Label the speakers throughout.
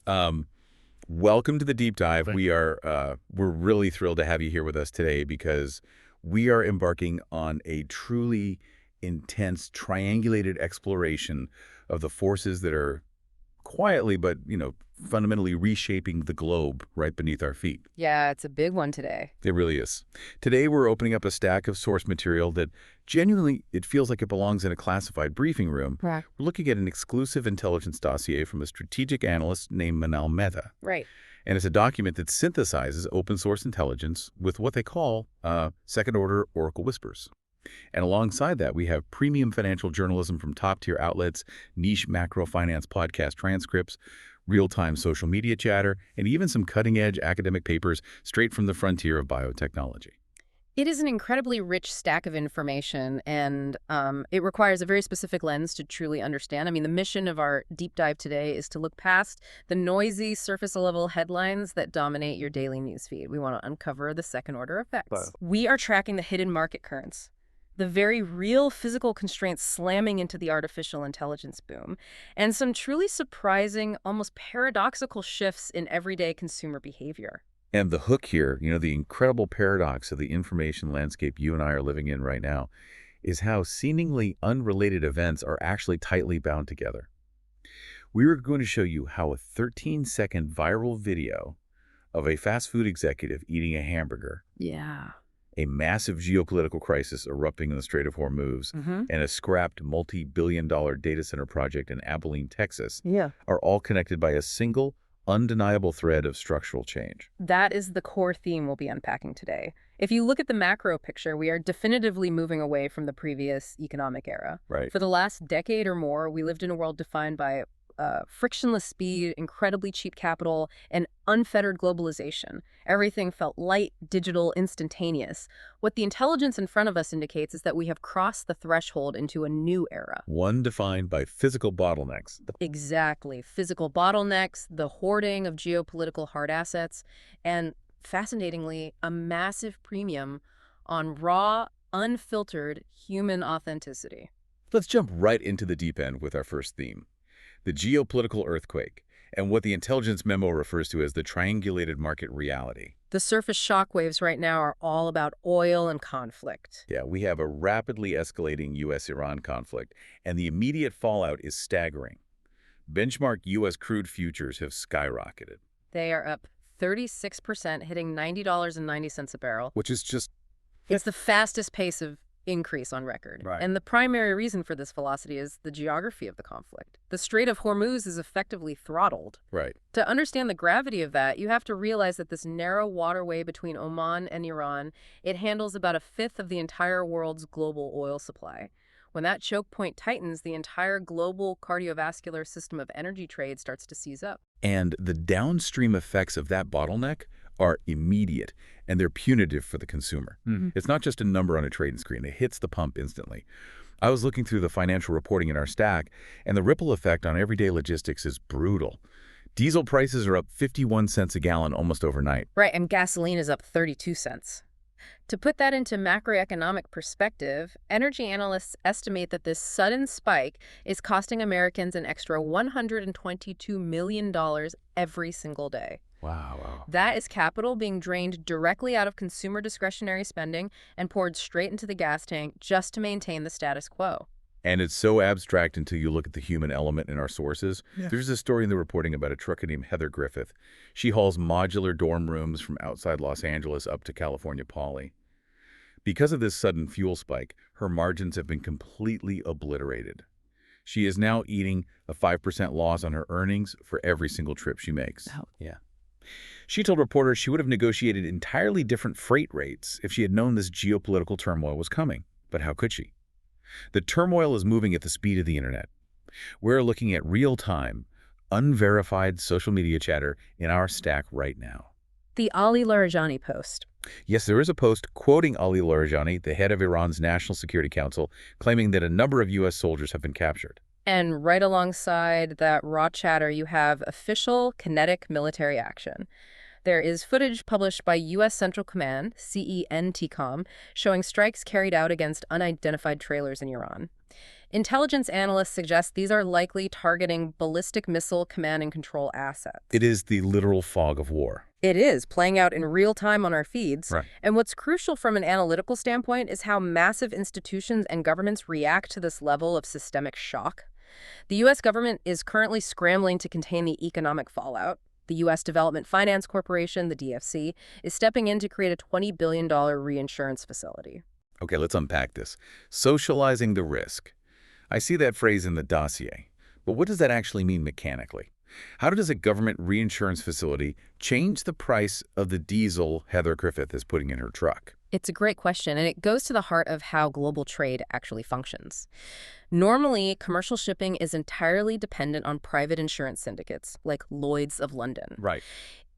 Speaker 1: Welcome to the deep dive.
Speaker 2: Thank
Speaker 1: We're really thrilled to have you here with us today because we are embarking on a truly intense, triangulated exploration of the forces that are quietly, but fundamentally reshaping the globe right beneath our feet.
Speaker 3: Yeah, it's a big one today.
Speaker 1: It really is. Today, we're opening up a stack of source material that genuinely, it feels like it belongs in a classified briefing room.
Speaker 3: Right.
Speaker 1: We're looking at an exclusive intelligence dossier from a strategic analyst named Manal Mehta.
Speaker 3: Right.
Speaker 1: And it's a document that synthesizes open source intelligence with what they call second-order Oracle whispers. And alongside that, we have premium financial journalism from top-tier outlets, niche macro finance podcast transcripts, real-time social media chatter, and even some cutting-edge academic papers straight from the frontier of biotechnology.
Speaker 3: It is an incredibly rich stack of information, and it requires a very specific lens to truly understand. I mean, the mission of our deep dive today is to look past the noisy, surface-level headlines that dominate your daily newsfeed. We want to uncover the second-order effects.
Speaker 2: Wow.
Speaker 3: We are tracking the hidden market currents, the very real physical constraints slamming into the artificial intelligence boom, and some truly surprising, almost paradoxical shifts in everyday consumer behavior.
Speaker 1: And the hook here, the incredible paradox of the information landscape you and I are living in right now, is how seemingly unrelated events are actually tightly bound together. We are going to show you how a 13-second viral video of a fast food executive eating a hamburger,
Speaker 3: Yeah.
Speaker 1: a massive geopolitical crisis erupting in the Strait of Hormuz, and a scrapped multi-billion-dollar data center project in Abilene, Texas, are all connected by a single, undeniable thread of structural change.
Speaker 3: That is the core theme we'll be unpacking today. If you look at the macro picture, we are definitively moving away from the previous economic era.
Speaker 1: Right.
Speaker 3: For the last decade or more, we lived in a world defined by frictionless speed, incredibly cheap capital, and unfettered globalization. Everything felt light, digital, instantaneous. What the intelligence in front of us indicates is that we have crossed the threshold into a new era.
Speaker 1: One defined by physical bottlenecks.
Speaker 3: Exactly. Physical bottlenecks, the hoarding of geopolitical hard assets, and fascinatingly, a massive premium on raw, unfiltered human authenticity.
Speaker 1: Let's jump right into the deep end with our first theme, the geopolitical earthquake, and what the intelligence memo refers to as the triangulated market reality.
Speaker 3: The surface shockwaves right now are all about oil and conflict.
Speaker 1: Yeah, we have a rapidly escalating U.S.-Iran conflict, and the immediate fallout is staggering. Benchmark U.S. crude futures have skyrocketed.
Speaker 3: They are up 36%, hitting $90.90 a barrel.
Speaker 1: Which is just...
Speaker 3: It's the fastest pace of increase on record.
Speaker 1: Right.
Speaker 3: And the primary reason for this velocity is the geography of the conflict. The Strait of Hormuz is effectively throttled.
Speaker 1: Right.
Speaker 3: To understand the gravity of that, you have to realize that this narrow waterway between Oman and Iran, it handles about a fifth of the entire world's global oil supply. When that choke point tightens, the entire global cardiovascular system of energy trade starts to seize up.
Speaker 1: And the downstream effects of that bottleneck are immediate, and they're punitive for the consumer. It's not just a number on a trading screen. It hits the pump instantly. I was looking through the financial reporting in our stack, and the ripple effect on everyday logistics is brutal. Diesel prices are up 51 cents a gallon almost overnight.
Speaker 3: Right, and gasoline is up 32 cents. To put that into macroeconomic perspective, energy analysts estimate that this sudden spike is costing Americans an extra $122 million every single day.
Speaker 1: Wow.
Speaker 3: That is capital being drained directly out of consumer discretionary spending and poured straight into the gas tank just to maintain the status quo.
Speaker 1: And it's so abstract until you look at the human element in our sources. Yeah. There's a story in the reporting about a trucker named Heather Griffith. She hauls modular dorm rooms from outside Los Angeles up to California Poly. Because of this sudden fuel spike, her margins have been completely obliterated. She is now eating a 5% loss on her earnings for every single trip she makes.
Speaker 3: Oh.
Speaker 1: Yeah. She told reporters she would have negotiated entirely different freight rates if she had known this geopolitical turmoil was coming. But how could she? The turmoil is moving at the speed of the internet. We're looking at real-time, unverified social media chatter in our stack right now.
Speaker 3: The Ali Larijani post.
Speaker 1: Yes, there is a post quoting Ali Larijani, the head of Iran's National Security Council, claiming that a number of U.S. soldiers have been captured.
Speaker 3: And right alongside that raw chatter, you have official kinetic military action. There is footage published by U.S. Central Command, CENTCOM, showing strikes carried out against unidentified trailers in Iran. Intelligence analysts suggest these are likely targeting ballistic missile command and control assets.
Speaker 1: It is the literal fog of war.
Speaker 3: It is, playing out in real time on our feeds.
Speaker 1: Right.
Speaker 3: And what's crucial from an analytical standpoint is how massive institutions and governments react to this level of systemic shock. The U.S. government is currently scrambling to contain the economic fallout. The U.S. Development Finance Corporation, the DFC, is stepping in to create a $20 billion reinsurance facility.
Speaker 1: Okay, let's unpack this. Socializing the risk. I see that phrase in the dossier, but what does that actually mean mechanically? How does a government reinsurance facility change the price of the diesel Heather Griffith is putting in her truck?
Speaker 3: It's a great question, and it goes to the heart of how global trade actually functions. Normally, commercial shipping is entirely dependent on private insurance syndicates, like Lloyd's of London.
Speaker 1: Right.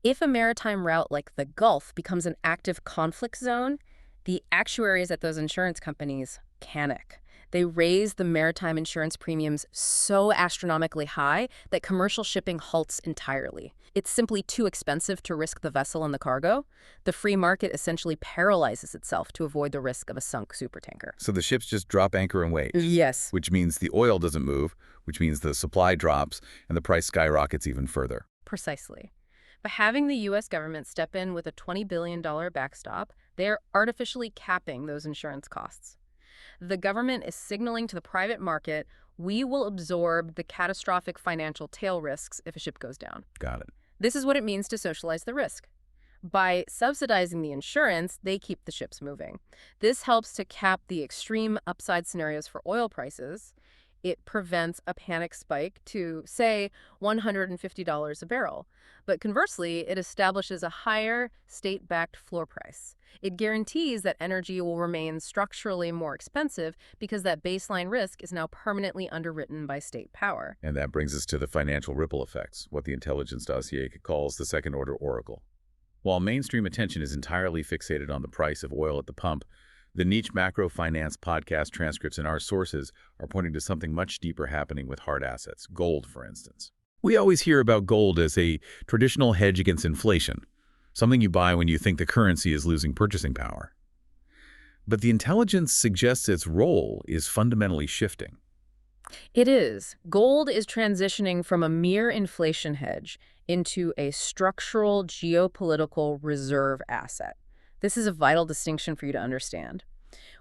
Speaker 3: If a maritime route like the Gulf becomes an active conflict zone, the actuaries at those insurance companies panic. They raise the maritime insurance premiums so astronomically high that commercial shipping halts entirely. It's simply too expensive to risk the vessel and the cargo. The free market essentially paralyzes itself to avoid the risk of a sunk supertanker.
Speaker 1: So the ships just drop anchor and wait.
Speaker 3: Yes.
Speaker 1: Which means the oil doesn't move, which means the supply drops, and the price skyrockets even further.
Speaker 3: Precisely. By having the U.S. government step in with a $20 billion backstop, they are artificially capping those insurance costs. The government is signaling to the private market, we will absorb the catastrophic financial tail risks if a ship goes down.
Speaker 1: Got it.
Speaker 3: This is what it means to socialize the risk. By subsidizing the insurance, they keep the ships moving. This helps to cap the extreme upside scenarios for oil prices. It prevents a panic spike to, say, $150 a barrel. But conversely, it establishes a higher state-backed floor price. It guarantees that energy will remain structurally more expensive because that baseline risk is now permanently underwritten by state power.
Speaker 1: And that brings us to the financial ripple effects, what the intelligence dossier calls the second-order oracle. While mainstream attention is entirely fixated on the price of oil at the pump, the niche macro finance podcast transcripts in our sources are pointing to something much deeper happening with hard assets, gold, for instance. We always hear about gold as a traditional hedge against inflation, something you buy when you think the currency is losing purchasing power. But the intelligence suggests its role is fundamentally shifting.
Speaker 3: It is. Gold is transitioning from a mere inflation hedge into a structural geopolitical reserve asset. This is a vital distinction for you to understand.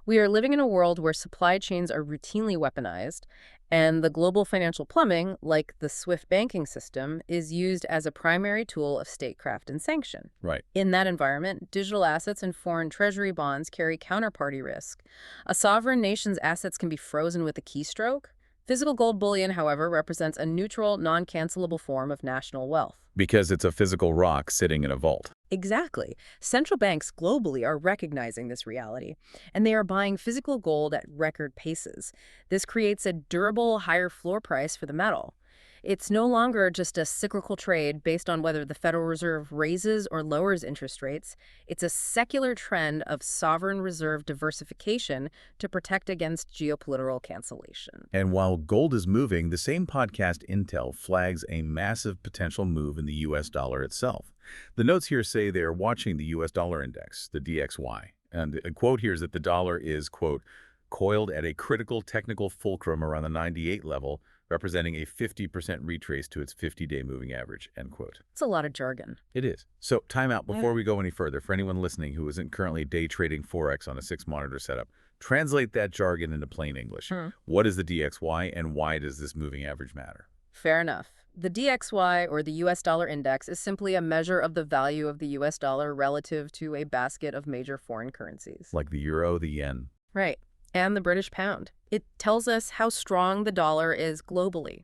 Speaker 3: We are living in a world where supply chains are routinely weaponized, and the global financial plumbing, like the SWIFT banking system, is used as a primary tool of statecraft and sanction.
Speaker 1: Right.
Speaker 3: In that environment, digital assets and foreign treasury bonds carry counterparty risk. A sovereign nation's assets can be frozen with a keystroke. Physical gold bullion, however, represents a neutral, non-cancelable form of national wealth.
Speaker 1: Because it's a physical rock sitting in a vault.
Speaker 3: Exactly. Central banks globally are recognizing this reality, and they are buying physical gold at record paces. This creates a durable, higher floor price for the metal. It's no longer just a cyclical trade based on whether the Federal Reserve raises or lowers interest rates. It's a secular trend of sovereign reserve diversification to protect against geopolitical cancellation.
Speaker 1: And while gold is moving, the same podcast Intel flags a massive potential move in the U.S. dollar itself. The notes here say they are watching the U.S. dollar index, the DXY. And a quote here is that the dollar is, quote, coiled at a critical technical fulcrum around the 98 level, representing a 50% retrace to its 50-day moving average, end quote.
Speaker 3: It's a lot of jargon.
Speaker 1: It is. So time out before we go any further. For anyone listening who isn't currently day trading Forex on a 6-monitor setup, translate that jargon into plain English. What is the DXY and why does this moving average matter?
Speaker 3: Fair enough. The DXY, or the U.S. dollar index, is simply a measure of the value of the U.S. dollar relative to a basket of major foreign currencies.
Speaker 1: Like the euro, the yen.
Speaker 3: Right. And the British pound. It tells us how strong the dollar is globally.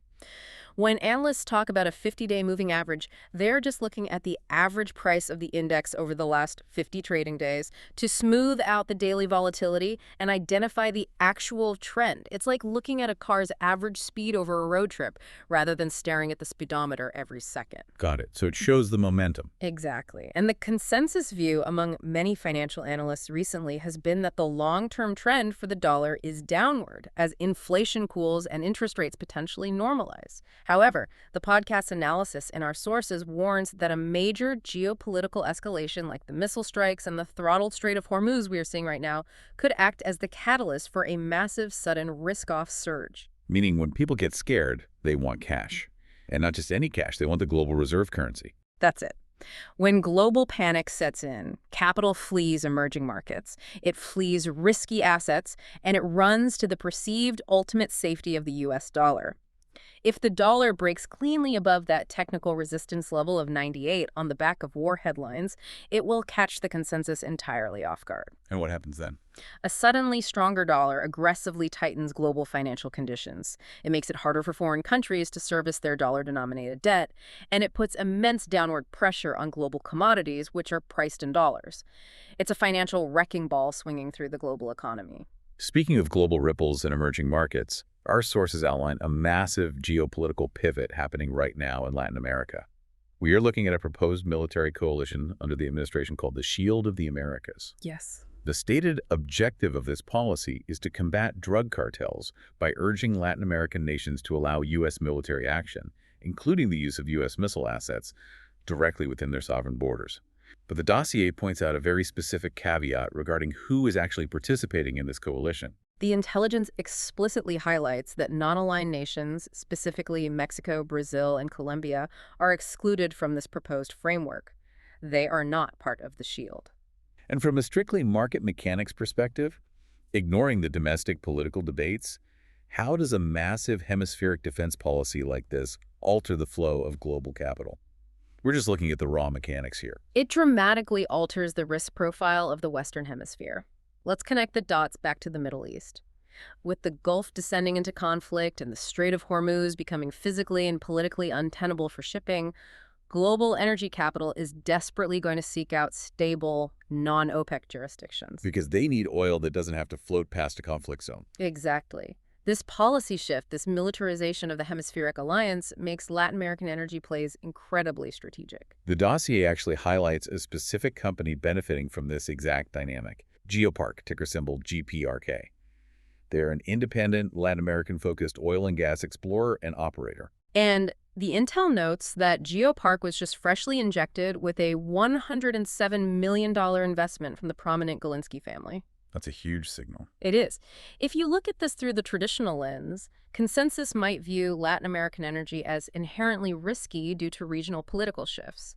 Speaker 3: When analysts talk about a 50-day moving average, they're just looking at the average price of the index over the last 50 trading days to smooth out the daily volatility and identify the actual trend. It's like looking at a car's average speed over a road trip rather than staring at the speedometer every second.
Speaker 1: Got it. So it shows the momentum.
Speaker 3: Exactly. And the consensus view among many financial analysts recently has been that the long-term trend for the dollar is downward as inflation cools and interest rates potentially normalize. However, the podcast's analysis in our sources warns that a major geopolitical escalation like the missile strikes and the throttled Strait of Hormuz we are seeing right now could act as the catalyst for a massive, sudden risk-off surge.
Speaker 1: Meaning when people get scared, they want cash. And not just any cash, they want the global reserve currency.
Speaker 3: That's it. When global panic sets in, capital flees emerging markets. It flees risky assets, and it runs to the perceived ultimate safety of the U.S. dollar. If the dollar breaks cleanly above that technical resistance level of 98 on the back of war headlines, it will catch the consensus entirely off guard.
Speaker 1: And what happens then?
Speaker 3: A suddenly stronger dollar aggressively tightens global financial conditions. It makes it harder for foreign countries to service their dollar-denominated debt, and it puts immense downward pressure on global commodities, which are priced in dollars. It's a financial wrecking ball swinging through the global economy.
Speaker 1: Speaking of global ripples in emerging markets, our sources outline a massive geopolitical pivot happening right now in Latin America. We are looking at a proposed military coalition under the administration called the Shield of the Americas.
Speaker 3: Yes.
Speaker 1: The stated objective of this policy is to combat drug cartels by urging Latin American nations to allow U.S. military action, including the use of U.S. missile assets, directly within their sovereign borders. But the dossier points out a very specific caveat regarding who is actually participating in this coalition.
Speaker 3: The intelligence explicitly highlights that non-aligned nations, specifically Mexico, Brazil, and Colombia, are excluded from this proposed framework. They are not part of the Shield.
Speaker 1: And from a strictly market mechanics perspective, ignoring the domestic political debates, how does a massive hemispheric defense policy like this alter the flow of global capital? We're just looking at the raw mechanics here.
Speaker 3: It dramatically alters the risk profile of the Western Hemisphere. Let's connect the dots back to the Middle East. With the Gulf descending into conflict and the Strait of Hormuz becoming physically and politically untenable for shipping, global energy capital is desperately going to seek out stable, non-OPEC jurisdictions.
Speaker 1: Because they need oil that doesn't have to float past a conflict zone.
Speaker 3: Exactly. This policy shift, this militarization of the hemispheric alliance, makes Latin American energy plays incredibly strategic.
Speaker 1: The dossier actually highlights a specific company benefiting from this exact dynamic. GeoPark, ticker symbol GPRK. They're an independent, Latin American-focused oil and gas explorer and operator.
Speaker 3: And the intel notes that GeoPark was just freshly injected with a $107 million investment from the prominent Galinsky family.
Speaker 1: That's a huge signal.
Speaker 3: It is. If you look at this through the traditional lens, consensus might view Latin American energy as inherently risky due to regional political shifts.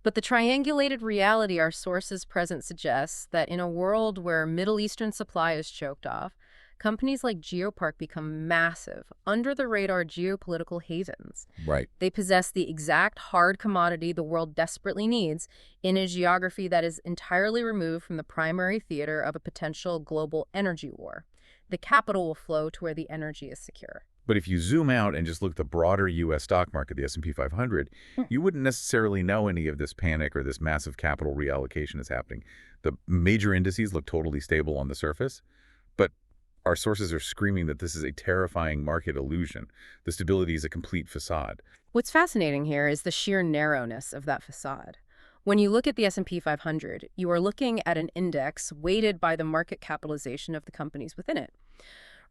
Speaker 3: But the triangulated reality our sources present suggests that in a world where Middle Eastern supply is choked off, companies like GeoPark become massive, under-the-radar geopolitical havens.
Speaker 1: Right.
Speaker 3: They possess the exact hard commodity the world desperately needs in a geography that is entirely removed from the primary theater of a potential global energy war. The capital will flow to where the energy is secure.
Speaker 1: But if you zoom out and just look at the broader U.S. stock market, the S&P 500, you wouldn't necessarily know any of this panic or this massive capital reallocation is happening. The major indices look totally stable on the surface, but our sources are screaming that this is a terrifying market illusion. The stability is a complete facade.
Speaker 3: What's fascinating here is the sheer narrowness of that facade. When you look at the S&P 500, you are looking at an index weighted by the market capitalization of the companies within it.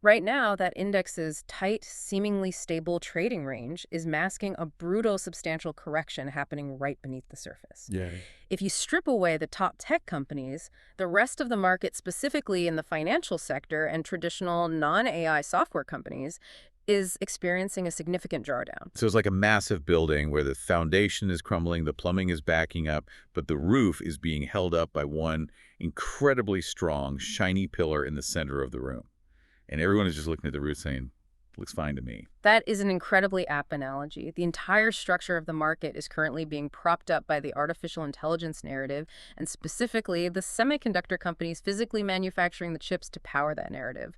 Speaker 3: Right now, that index's tight, seemingly stable trading range is masking a brutal, substantial correction happening right beneath the surface.
Speaker 1: Yeah.
Speaker 3: If you strip away the top tech companies, the rest of the market, specifically in the financial sector and traditional non-AI software companies, is experiencing a significant drawdown.
Speaker 1: So it's like a massive building where the foundation is crumbling, the plumbing is backing up, but the roof is being held up by one incredibly strong, shiny pillar in the center of the room. And everyone is just looking at the roof saying, looks fine to me.
Speaker 3: That is an incredibly apt analogy. The entire structure of the market is currently being propped up by the artificial intelligence narrative, and specifically the semiconductor companies physically manufacturing the chips to power that narrative.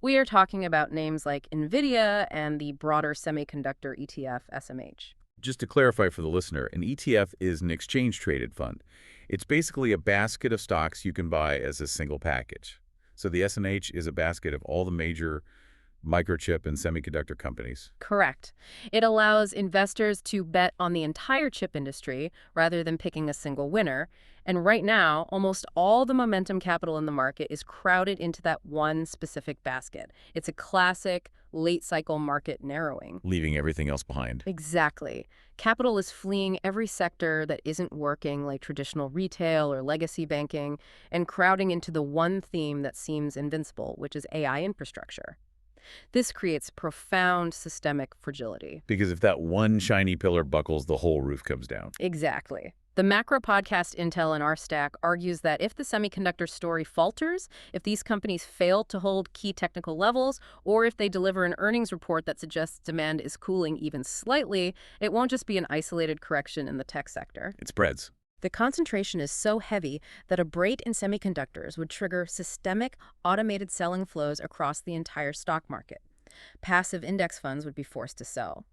Speaker 3: We are talking about names like NVIDIA and the broader semiconductor ETF, SMH.
Speaker 1: Just to clarify for the listener, an ETF is an exchange-traded fund. It's basically a basket of stocks you can buy as a single package. So the SMH is a basket of all the major microchip and semiconductor companies.
Speaker 3: Correct. It allows investors to bet on the entire chip industry rather than picking a single winner. And right now, almost all the momentum capital in the market is crowded into that one specific basket. It's a classic late cycle market narrowing.
Speaker 1: Leaving everything else behind.
Speaker 3: Exactly. Capital is fleeing every sector that isn't working, like traditional retail or legacy banking, and crowding into the one theme that seems invincible, which is AI infrastructure. This creates profound systemic fragility.
Speaker 1: Because if that one shiny pillar buckles, the whole roof comes down.
Speaker 3: Exactly. The macro podcast Intel in our stack argues that if the semiconductor story falters, if these companies fail to hold key technical levels, or if they deliver an earnings report that suggests demand is cooling even slightly, it won't just be an isolated correction in the tech sector.
Speaker 1: It spreads.
Speaker 3: The concentration is so heavy that a break in semiconductors would trigger systemic, automated selling flows across the entire stock market. Passive index funds would be forced to sell.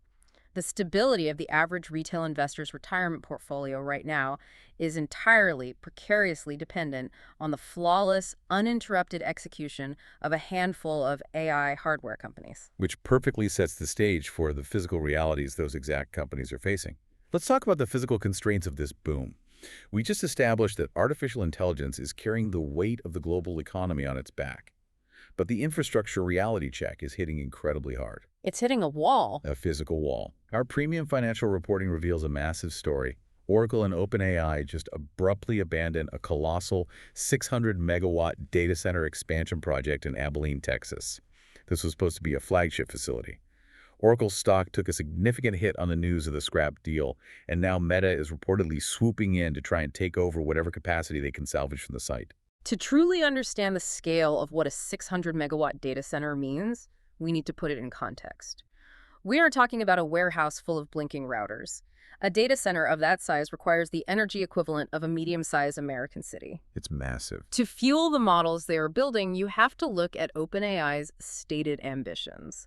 Speaker 3: The stability of the average retail investor's retirement portfolio right now is entirely precariously dependent on the flawless, uninterrupted execution of a handful of AI hardware companies.
Speaker 1: Which perfectly sets the stage for the physical realities those exact companies are facing. Let's talk about the physical constraints of this boom. We just established that artificial intelligence is carrying the weight of the global economy on its back. But the infrastructure reality check is hitting incredibly hard.
Speaker 3: It's hitting a wall.
Speaker 1: A physical wall. Our premium financial reporting reveals a massive story. Oracle and OpenAI just abruptly abandoned a colossal 600-megawatt data center expansion project in Abilene, Texas. This was supposed to be a flagship facility. Oracle's stock took a significant hit on the news of the scrap deal, and now Meta is reportedly swooping in to try and take over whatever capacity they can salvage from the site.
Speaker 3: To truly understand the scale of what a 600-megawatt data center means, we need to put it in context. We are talking about a warehouse full of blinking routers. A data center of that size requires the energy equivalent of a medium-sized American city.
Speaker 1: It's massive.
Speaker 3: To fuel the models they are building, you have to look at OpenAI's stated ambitions.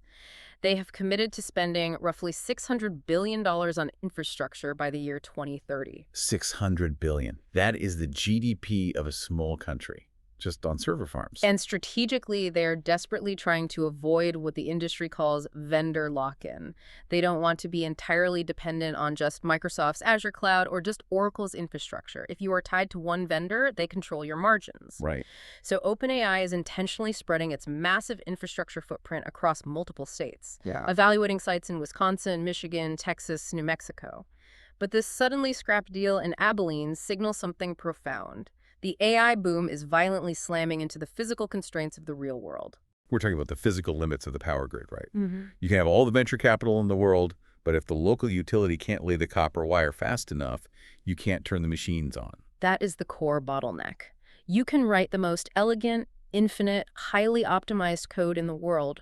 Speaker 3: They have committed to spending roughly $600 billion on infrastructure by the year 2030.
Speaker 1: $600 billion. That is the GDP of a small country, just on server farms.
Speaker 3: And strategically, they're desperately trying to avoid what the industry calls vendor lock-in. They don't want to be entirely dependent on just Microsoft's Azure cloud or just Oracle's infrastructure. If you are tied to one vendor, they control your margins.
Speaker 1: Right.
Speaker 3: So OpenAI is intentionally spreading its massive infrastructure footprint across multiple states, evaluating sites in Wisconsin, Michigan, Texas, New Mexico. But this suddenly scrapped deal in Abilene signals something profound. The AI boom is violently slamming into the physical constraints of the real world.
Speaker 1: We're talking about the physical limits of the power grid, right?
Speaker 3: Mm-hmm.
Speaker 1: You can have all the venture capital in the world, but if the local utility can't lay the copper wire fast enough, you can't turn the machines on.
Speaker 3: That is the core bottleneck. You can write the most elegant, infinite, highly optimized code in the world,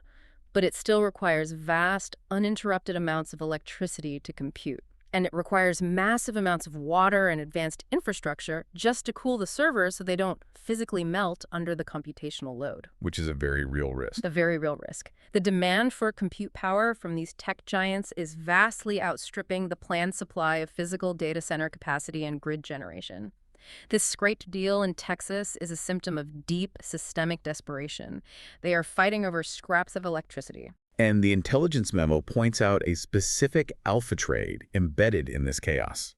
Speaker 3: but it still requires vast, uninterrupted amounts of electricity to compute. And it requires massive amounts of water and advanced infrastructure just to cool the servers so they don't physically melt under the computational load.
Speaker 1: Which is a very real risk.
Speaker 3: A very real risk. The demand for compute power from these tech giants is vastly outstripping the planned supply of physical data center capacity and grid generation. This scraped deal in Texas is a symptom of deep systemic desperation. They are fighting over scraps of electricity.
Speaker 1: And the intelligence memo points out a specific alpha trade embedded in this chaos.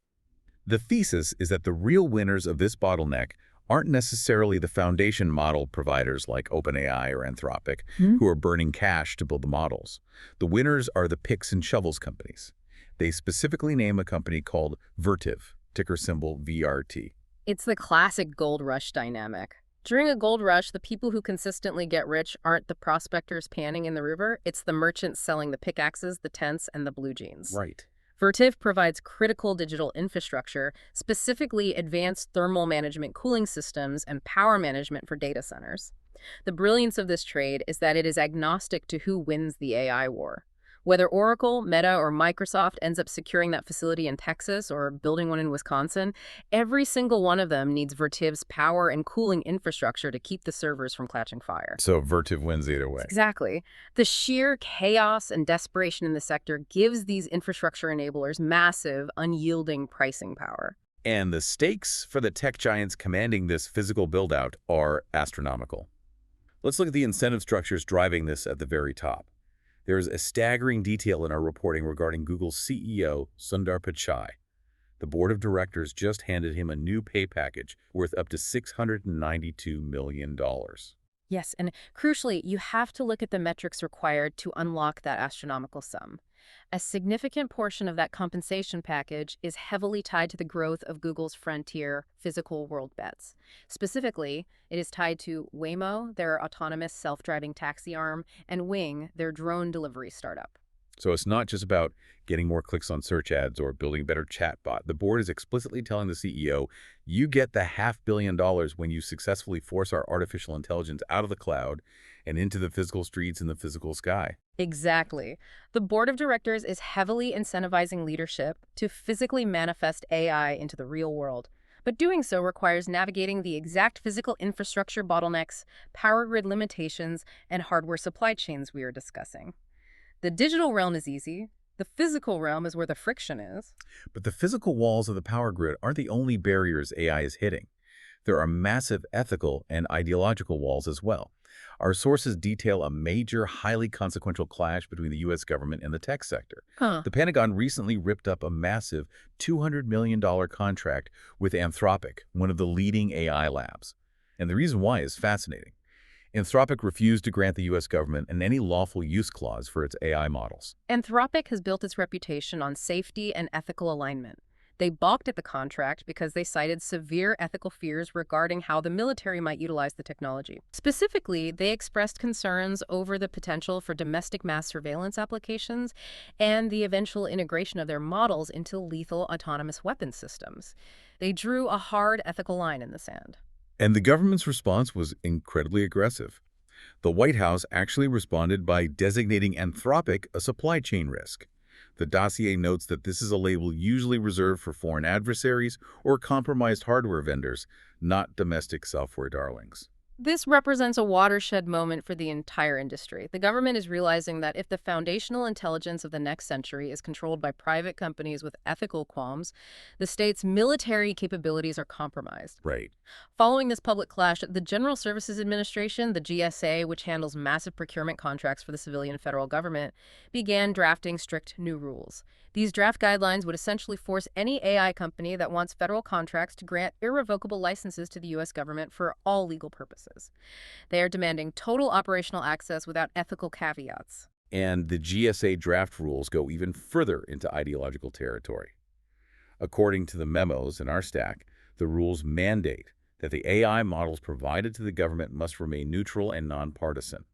Speaker 1: The thesis is that the real winners of this bottleneck aren't necessarily the foundation model providers like OpenAI or Anthropic, who are burning cash to build the models. The winners are the picks and shovels companies. They specifically name a company called Vertiv, ticker symbol VRT.
Speaker 3: It's the classic gold rush dynamic. During a gold rush, the people who consistently get rich aren't the prospectors panning in the river, it's the merchants selling the pickaxes, the tents, and the blue jeans.
Speaker 1: Right.
Speaker 3: Vertiv provides critical digital infrastructure, specifically advanced thermal management cooling systems and power management for data centers. The brilliance of this trade is that it is agnostic to who wins the AI war. Whether Oracle, Meta, or Microsoft ends up securing that facility in Texas or building one in Wisconsin, every single one of them needs Vertiv's power and cooling infrastructure to keep the servers from catching fire.
Speaker 1: So Vertiv wins either way.
Speaker 3: Exactly. The sheer chaos and desperation in the sector gives these infrastructure enablers massive, unyielding pricing power.
Speaker 1: And the stakes for the tech giants commanding this physical build-out are astronomical. Let's look at the incentive structures driving this at the very top. There's a staggering detail in our reporting regarding Google's CEO, Sundar Pichai. The board of directors just handed him a new pay package worth up to $692 million.
Speaker 3: Yes, and crucially, you have to look at the metrics required to unlock that astronomical sum. A significant portion of that compensation package is heavily tied to the growth of Google's frontier physical world bets. Specifically, it is tied to Waymo, their autonomous self-driving taxi arm, and Wing, their drone delivery startup.
Speaker 1: So it's not just about getting more clicks on search ads or building a better chatbot. The board is explicitly telling the CEO, you get the $500 million when you successfully force our artificial intelligence out of the cloud and into the physical streets and the physical sky.
Speaker 3: Exactly. The board of directors is heavily incentivizing leadership to physically manifest AI into the real world. But doing so requires navigating the exact physical infrastructure bottlenecks, power grid limitations, and hardware supply chains we are discussing. The digital realm is easy. The physical realm is where the friction is.
Speaker 1: But the physical walls of the power grid aren't the only barriers AI is hitting. There are massive ethical and ideological walls as well. Our sources detail a major, highly consequential clash between the U.S. government and the tech sector. The Pentagon recently ripped up a massive $200 million contract with Anthropic, one of the leading AI labs. And the reason why is fascinating. Anthropic refused to grant the U.S. government any lawful use clause for its AI models.
Speaker 3: Anthropic has built its reputation on safety and ethical alignment. They balked at the contract because they cited severe ethical fears regarding how the military might utilize the technology. Specifically, they expressed concerns over the potential for domestic mass surveillance applications and the eventual integration of their models into lethal autonomous weapons systems. They drew a hard ethical line in the sand.
Speaker 1: And the government's response was incredibly aggressive. The White House actually responded by designating Anthropic a supply chain risk. The Dossier notes that this is a label usually reserved for foreign adversaries or compromised hardware vendors, not domestic software darlings.
Speaker 3: This represents a watershed moment for the entire industry. The government is realizing that if the foundational intelligence of the next century is controlled by private companies with ethical qualms, the state's military capabilities are compromised.
Speaker 1: Right.
Speaker 3: Following this public clash, the General Services Administration, the GSA, which handles massive procurement contracts for the civilian federal government, began drafting strict new rules. These draft guidelines would essentially force any AI company that wants federal contracts to grant irrevocable licenses to the U.S. government for all legal purposes. They are demanding total operational access without ethical caveats.
Speaker 1: And the GSA draft rules go even further into ideological territory. According to the memos in our stack, the rules mandate that the AI models provided to the government must remain neutral and nonpartisan.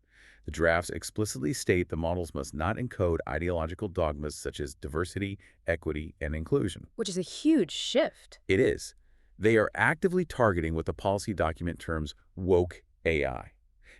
Speaker 1: The drafts explicitly state the models must not encode ideological dogmas such as diversity, equity, and inclusion.
Speaker 3: Which is a huge shift.
Speaker 1: It is. They are actively targeting what the policy document terms woke AI.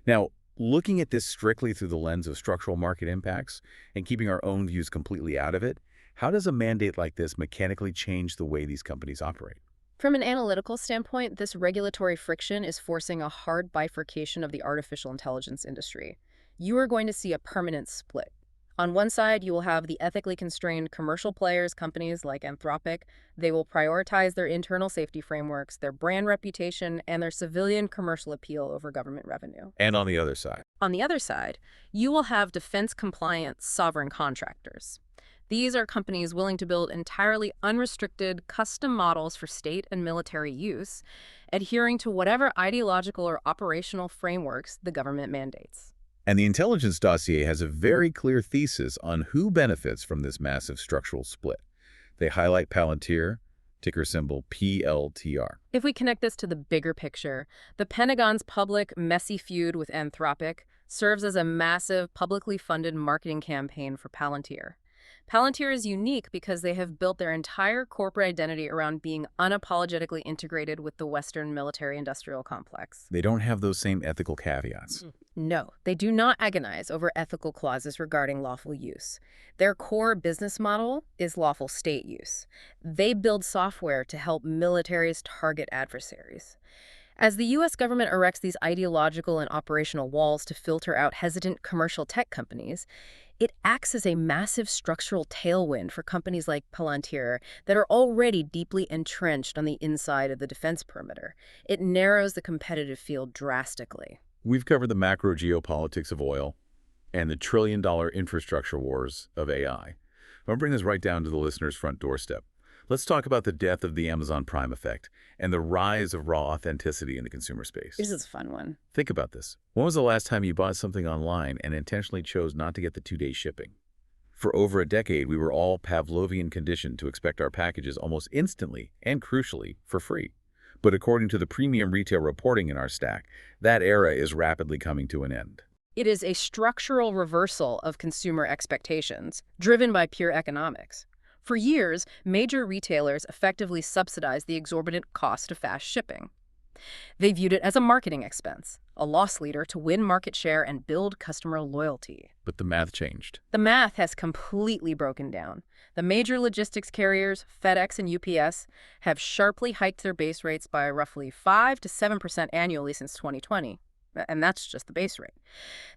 Speaker 1: Now, looking at this strictly through the lens of structural market impacts and keeping our own views completely out of it, how does a mandate like this mechanically change the way these companies operate?
Speaker 3: From an analytical standpoint, this regulatory friction is forcing a hard bifurcation of the artificial intelligence industry. You are going to see a permanent split. On one side, you will have the ethically constrained commercial players, companies like Anthropic. They will prioritize their internal safety frameworks, their brand reputation, and their civilian commercial appeal over government revenue.
Speaker 1: And on the other side?
Speaker 3: On the other side, you will have defense-compliant sovereign contractors. These are companies willing to build entirely unrestricted, custom models for state and military use, adhering to whatever ideological or operational frameworks the government mandates.
Speaker 1: And the intelligence dossier has a very clear thesis on who benefits from this massive structural split. They highlight Palantir, ticker symbol PLTR.
Speaker 3: If we connect this to the bigger picture, the Pentagon's public, messy feud with Anthropic serves as a massive, publicly funded marketing campaign for Palantir. Palantir is unique because they have built their entire corporate identity around being unapologetically integrated with the Western military-industrial complex.
Speaker 1: They don't have those same ethical caveats.
Speaker 3: No, they do not agonize over ethical clauses regarding lawful use. Their core business model is lawful state use. They build software to help militaries target adversaries. As the U.S. government erects these ideological and operational walls to filter out hesitant commercial tech companies, it acts as a massive structural tailwind for companies like Palantir that are already deeply entrenched on the inside of the defense perimeter. It narrows the competitive field drastically.
Speaker 1: We've covered the macro geopolitics of oil, and the trillion-dollar infrastructure wars of AI. I'm going to bring this right down to the listener's front doorstep. Let's talk about the death of the Amazon Prime effect and the rise of raw authenticity in the consumer space.
Speaker 3: This is a fun one.
Speaker 1: Think about this. When was the last time you bought something online and intentionally chose not to get the 2-day shipping? For over a decade, we were all Pavlovian conditioned to expect our packages almost instantly and, crucially, for free. But according to the premium retail reporting in our stack, that era is rapidly coming to an end.
Speaker 3: It is a structural reversal of consumer expectations, driven by pure economics. For years, major retailers effectively subsidized the exorbitant cost of fast shipping. They viewed it as a marketing expense, a loss leader to win market share and build customer loyalty.
Speaker 1: But the math changed.
Speaker 3: The math has completely broken down. The major logistics carriers, FedEx and UPS, have sharply hiked their base rates by roughly 5 to 7% annually since 2020. And that's just the base rate.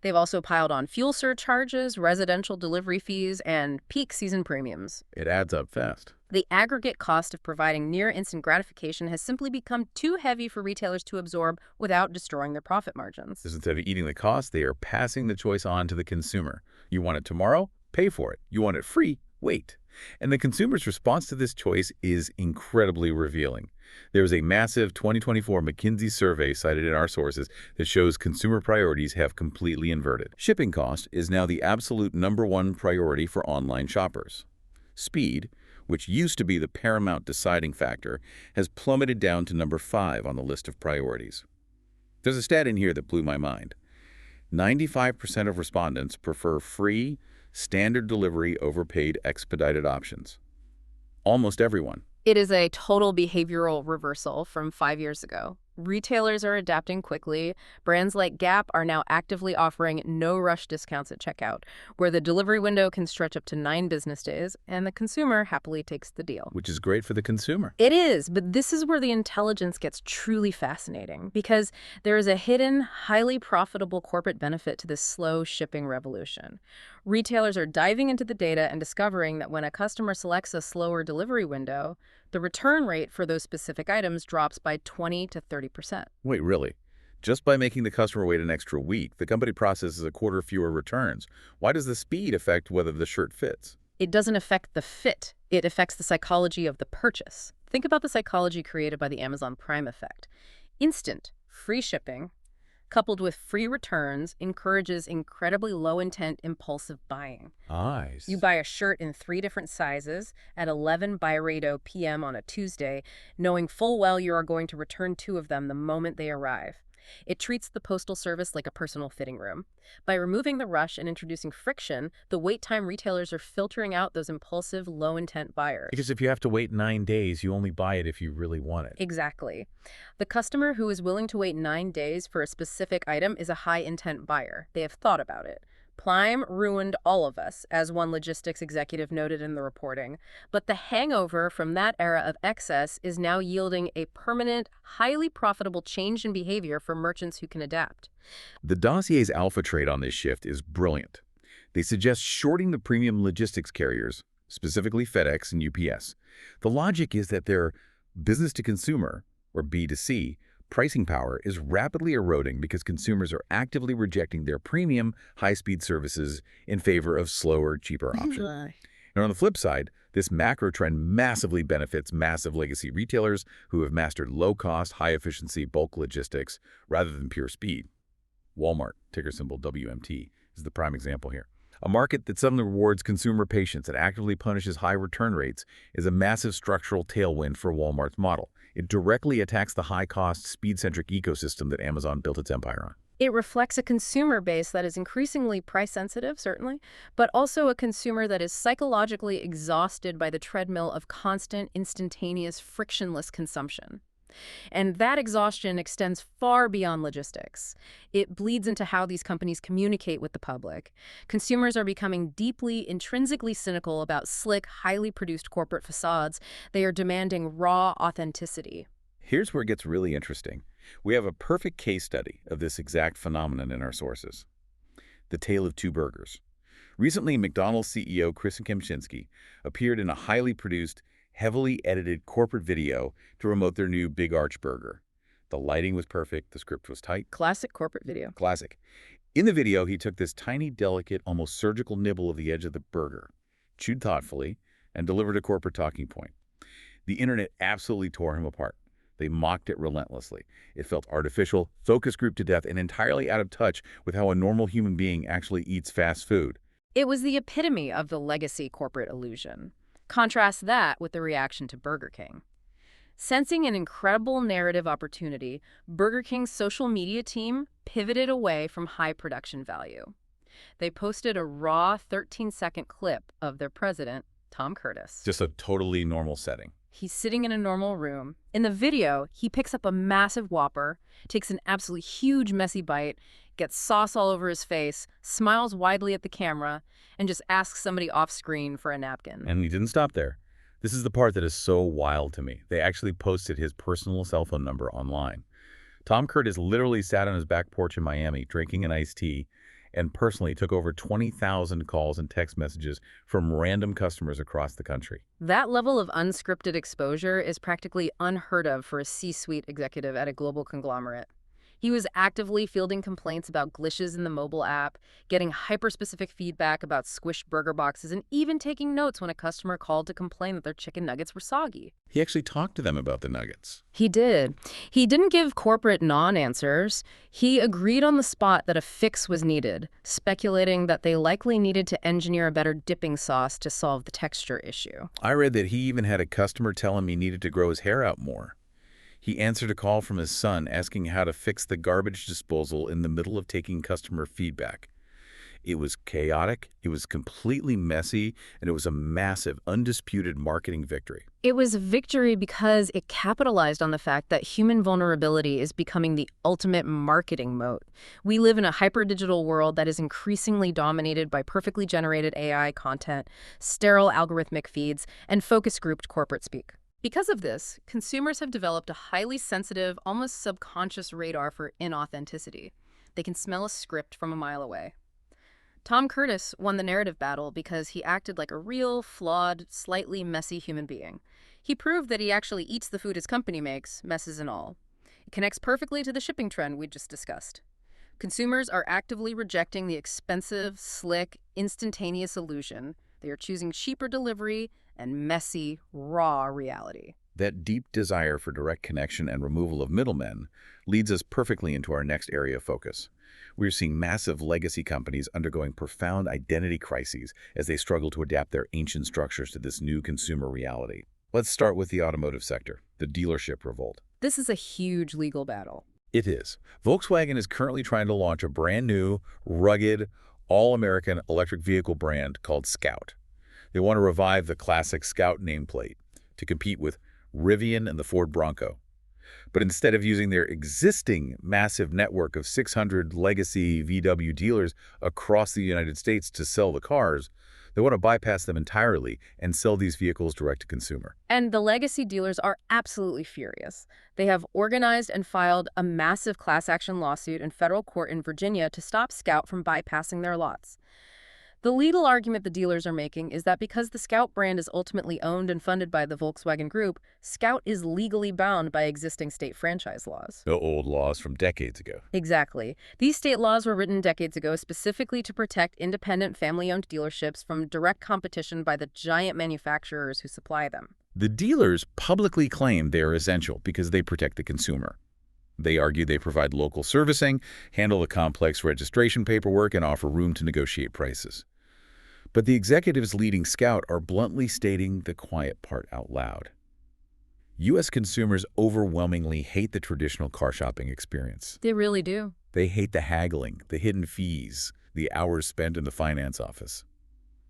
Speaker 3: They've also piled on fuel surcharges, residential delivery fees, and peak season premiums.
Speaker 1: It adds up fast.
Speaker 3: The aggregate cost of providing near-instant gratification has simply become too heavy for retailers to absorb without destroying their profit margins.
Speaker 1: Instead of eating the cost, they are passing the choice on to the consumer. You want it tomorrow? Pay for it. You want it free? Wait. And the consumer's response to this choice is incredibly revealing. There was a massive 2024 McKinsey survey cited in our sources that shows consumer priorities have completely inverted. Shipping cost is now the absolute #1 priority for online shoppers. Speed, which used to be the paramount deciding factor, has plummeted down to #5 on the list of priorities. There's a stat in here that blew my mind. 95% of respondents prefer free, standard delivery over paid expedited options. Almost everyone.
Speaker 3: It is a total behavioral reversal from 5 years ago. Retailers are adapting quickly. Brands like Gap are now actively offering no-rush discounts at checkout, where the delivery window can stretch up to 9 business days, and the consumer happily takes the deal.
Speaker 1: Which is great for the consumer.
Speaker 3: It is, but this is where the intelligence gets truly fascinating, because there is a hidden, highly profitable corporate benefit to this slow shipping revolution. Retailers are diving into the data and discovering that when a customer selects a slower delivery window, the return rate for those specific items drops by 20 to 30%.
Speaker 1: Wait, really? Just by making the customer wait an extra week, the company processes a quarter fewer returns. Why does the speed affect whether the shirt fits?
Speaker 3: It doesn't affect the fit. It affects the psychology of the purchase. Think about the psychology created by the Amazon Prime effect. Instant, free shipping, coupled with free returns, encourages incredibly low-intent, impulsive buying.
Speaker 1: Eyes.
Speaker 3: You buy a shirt in 3 different sizes at 11 Byredo p.m. on a Tuesday, knowing full well you are going to return 2 of them the moment they arrive. It treats the postal service like a personal fitting room. By removing the rush and introducing friction, the wait time retailers are filtering out those impulsive, low-intent buyers.
Speaker 1: Because if you have to wait 9 days, you only buy it if you really want it.
Speaker 3: Exactly. The customer who is willing to wait 9 days for a specific item is a high-intent buyer. They have thought about it. Prime ruined all of us, as one logistics executive noted in the reporting. But the hangover from that era of excess is now yielding a permanent, highly profitable change in behavior for merchants who can adapt.
Speaker 1: The Dossier's alpha trade on this shift is brilliant. They suggest shorting the premium logistics carriers, specifically FedEx and UPS. The logic is that their business-to-consumer, or B2C, pricing power is rapidly eroding because consumers are actively rejecting their premium, high-speed services in favor of slower, cheaper options. And on the flip side, this macro trend massively benefits massive legacy retailers who have mastered low-cost, high-efficiency bulk logistics rather than pure speed. Walmart, ticker symbol WMT, is the prime example here. A market that suddenly rewards consumer patience and actively punishes high return rates is a massive structural tailwind for Walmart's model. It directly attacks the high-cost, speed-centric ecosystem that Amazon built its empire on.
Speaker 3: It reflects a consumer base that is increasingly price-sensitive, certainly, but also a consumer that is psychologically exhausted by the treadmill of constant, instantaneous, frictionless consumption. And that exhaustion extends far beyond logistics. It bleeds into how these companies communicate with the public. Consumers are becoming deeply, intrinsically cynical about slick, highly produced corporate facades. They are demanding raw authenticity.
Speaker 1: Here's where it gets really interesting. We have a perfect case study of this exact phenomenon in our sources. The Tale of Two Burgers. Recently, McDonald's CEO Kristen Kempczinski appeared in a highly produced, heavily edited corporate video to promote their new Big Arch burger. The lighting was perfect, the script was tight.
Speaker 3: Classic corporate video.
Speaker 1: Classic. In the video, he took this tiny, delicate, almost surgical nibble of the edge of the burger, chewed thoughtfully, and delivered a corporate talking point. The internet absolutely tore him apart. They mocked it relentlessly. It felt artificial, focus grouped to death, and entirely out of touch with how a normal human being actually eats fast food.
Speaker 3: It was the epitome of the legacy corporate illusion. Contrast that with the reaction to Burger King. Sensing an incredible narrative opportunity, Burger King's social media team pivoted away from high production value. They posted a raw 13-second clip of their president, Tom Curtis.
Speaker 1: Just a totally normal setting.
Speaker 3: He's sitting in a normal room. In the video, he picks up a massive Whopper, takes an absolutely huge messy bite, gets sauce all over his face, smiles widely at the camera, and just asks somebody off-screen for a napkin.
Speaker 1: And he didn't stop there. This is the part that is so wild to me. They actually posted his personal cell phone number online. Tom Curtis literally sat on his back porch in Miami drinking an iced tea and personally took over 20,000 calls and text messages from random customers across the country.
Speaker 3: That level of unscripted exposure is practically unheard of for a C-suite executive at a global conglomerate. He was actively fielding complaints about glitches in the mobile app, getting hyper-specific feedback about squished burger boxes, and even taking notes when a customer called to complain that their chicken nuggets were soggy.
Speaker 1: He actually talked to them about the nuggets.
Speaker 3: He did. He didn't give corporate non-answers. He agreed on the spot that a fix was needed, speculating that they likely needed to engineer a better dipping sauce to solve the texture issue.
Speaker 1: I read that he even had a customer tell him he needed to grow his hair out more. He answered a call from his son asking how to fix the garbage disposal in the middle of taking customer feedback. It was chaotic, it was completely messy, and it was a massive, undisputed marketing victory.
Speaker 3: It was a victory because it capitalized on the fact that human vulnerability is becoming the ultimate marketing moat. We live in a hyper-digital world that is increasingly dominated by perfectly generated AI content, sterile algorithmic feeds, and focus-grouped corporate speak. Because of this, consumers have developed a highly sensitive, almost subconscious radar for inauthenticity. They can smell a script from a mile away. Tom Curtis won the narrative battle because he acted like a real, flawed, slightly messy human being. He proved that he actually eats the food his company makes, messes and all. It connects perfectly to the shipping trend we just discussed. Consumers are actively rejecting the expensive, slick, instantaneous illusion. They are choosing cheaper delivery and messy, raw reality.
Speaker 1: That deep desire for direct connection and removal of middlemen leads us perfectly into our next area of focus. We're seeing massive legacy companies undergoing profound identity crises as they struggle to adapt their ancient structures to this new consumer reality. Let's start with the automotive sector, the dealership revolt.
Speaker 3: This is a huge legal battle.
Speaker 1: It is. Volkswagen is currently trying to launch a brand new, rugged, all-American electric vehicle brand called Scout. They want to revive the classic Scout nameplate to compete with Rivian and the Ford Bronco. But instead of using their existing massive network of 600 legacy VW dealers across the United States to sell the cars, they want to bypass them entirely and sell these vehicles direct to consumer.
Speaker 3: And the legacy dealers are absolutely furious. They have organized and filed a massive class action lawsuit in federal court in Virginia to stop Scout from bypassing their lots. The legal argument the dealers are making is that because the Scout brand is ultimately owned and funded by the Volkswagen Group, Scout is legally bound by existing state franchise laws.
Speaker 1: The old laws from decades ago.
Speaker 3: Exactly. These state laws were written decades ago specifically to protect independent family-owned dealerships from direct competition by the giant manufacturers who supply them.
Speaker 1: The dealers publicly claim they are essential because they protect the consumer. They argue they provide local servicing, handle the complex registration paperwork, and offer room to negotiate prices. But the executives leading Scout are bluntly stating the quiet part out loud. U.S. consumers overwhelmingly hate the traditional car shopping experience.
Speaker 3: They really do.
Speaker 1: They hate the haggling, the hidden fees, the hours spent in the finance office.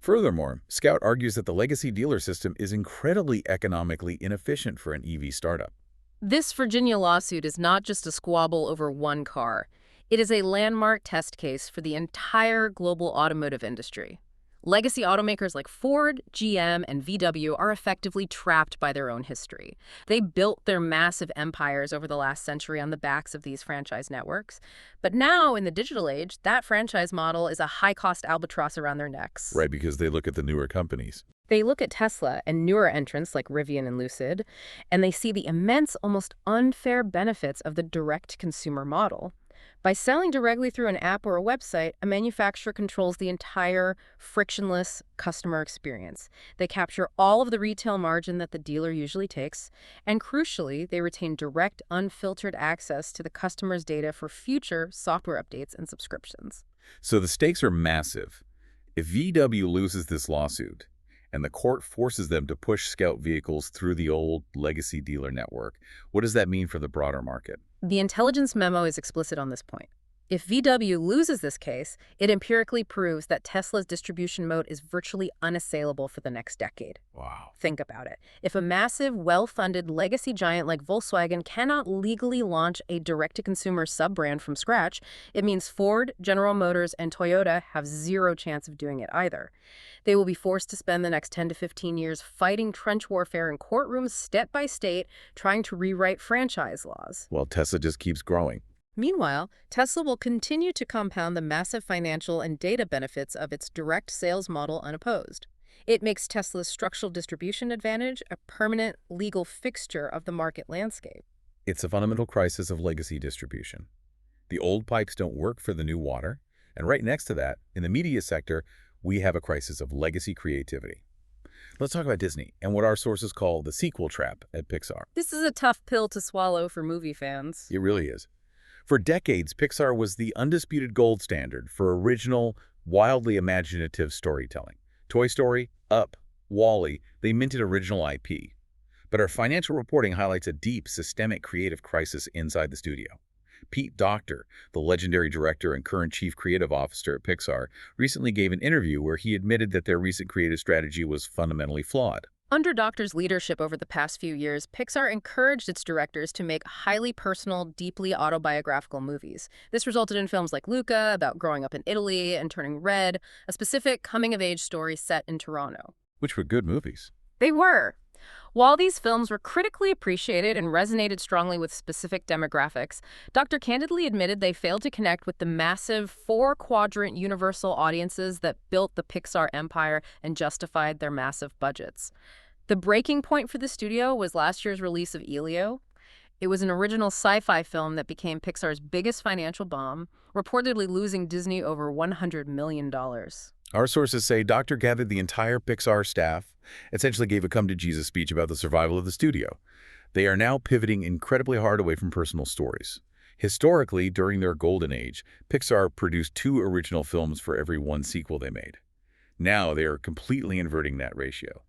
Speaker 1: Furthermore, Scout argues that the legacy dealer system is incredibly economically inefficient for an EV startup.
Speaker 3: This Virginia lawsuit is not just a squabble over one car. It is a landmark test case for the entire global automotive industry. Legacy automakers like Ford, GM, and VW are effectively trapped by their own history. They built their massive empires over the last century on the backs of these franchise networks. But now, in the digital age, that franchise model is a high-cost albatross around their necks.
Speaker 1: Right, because they look at the newer companies.
Speaker 3: They look at Tesla and newer entrants like Rivian and Lucid, and they see the immense, almost unfair benefits of the direct-to-consumer model. By selling directly through an app or a website, a manufacturer controls the entire frictionless customer experience. They capture all of the retail margin that the dealer usually takes, and crucially, they retain direct, unfiltered access to the customer's data for future software updates and subscriptions.
Speaker 1: So the stakes are massive. If VW loses this lawsuit, and the court forces them to push Scout vehicles through the old legacy dealer network, what does that mean for the broader market?
Speaker 3: The intelligence memo is explicit on this point. If VW loses this case, it empirically proves that Tesla's distribution mode is virtually unassailable for the next decade.
Speaker 1: Wow.
Speaker 3: Think about it. If a massive, well-funded legacy giant like Volkswagen cannot legally launch a direct-to-consumer sub-brand from scratch, it means Ford, General Motors, and Toyota have zero chance of doing it either. They will be forced to spend the next 10 to 15 years fighting trench warfare in courtrooms state by state, trying to rewrite franchise laws.
Speaker 1: Well, Tesla just keeps growing.
Speaker 3: Meanwhile, Tesla will continue to compound the massive financial and data benefits of its direct sales model unopposed. It makes Tesla's structural distribution advantage a permanent legal fixture of the market landscape.
Speaker 1: It's a fundamental crisis of legacy distribution. The old pipes don't work for the new water, and right next to that, in the media sector, we have a crisis of legacy creativity. Let's talk about Disney and what our sources call the sequel trap at Pixar.
Speaker 3: This is a tough pill to swallow for movie fans.
Speaker 1: It really is. For decades, Pixar was the undisputed gold standard for original, wildly imaginative storytelling. Toy Story, Up, Wall-E, they minted original IP. But our financial reporting highlights a deep, systemic creative crisis inside the studio. Pete Docter, the legendary director and current chief creative officer at Pixar, recently gave an interview where he admitted that their recent creative strategy was fundamentally flawed.
Speaker 3: Under Docter's leadership over the past few years, Pixar encouraged its directors to make highly personal, deeply autobiographical movies. This resulted in films like Luca, about growing up in Italy, and Turning Red, a specific coming-of-age story set in Toronto.
Speaker 1: Which were good movies.
Speaker 3: They were. While these films were critically appreciated and resonated strongly with specific demographics, Docter candidly admitted they failed to connect with the massive four-quadrant universal audiences that built the Pixar empire and justified their massive budgets. The breaking point for the studio was last year's release of Elio. It was an original sci-fi film that became Pixar's biggest financial bomb, reportedly losing Disney over $100 million.
Speaker 1: Our sources say Docter gathered the entire Pixar staff, essentially gave a come-to-Jesus speech about the survival of the studio. They are now pivoting incredibly hard away from personal stories. Historically, during their golden age, Pixar produced 2 original films for every 1 sequel they made. Now they are completely inverting that ratio.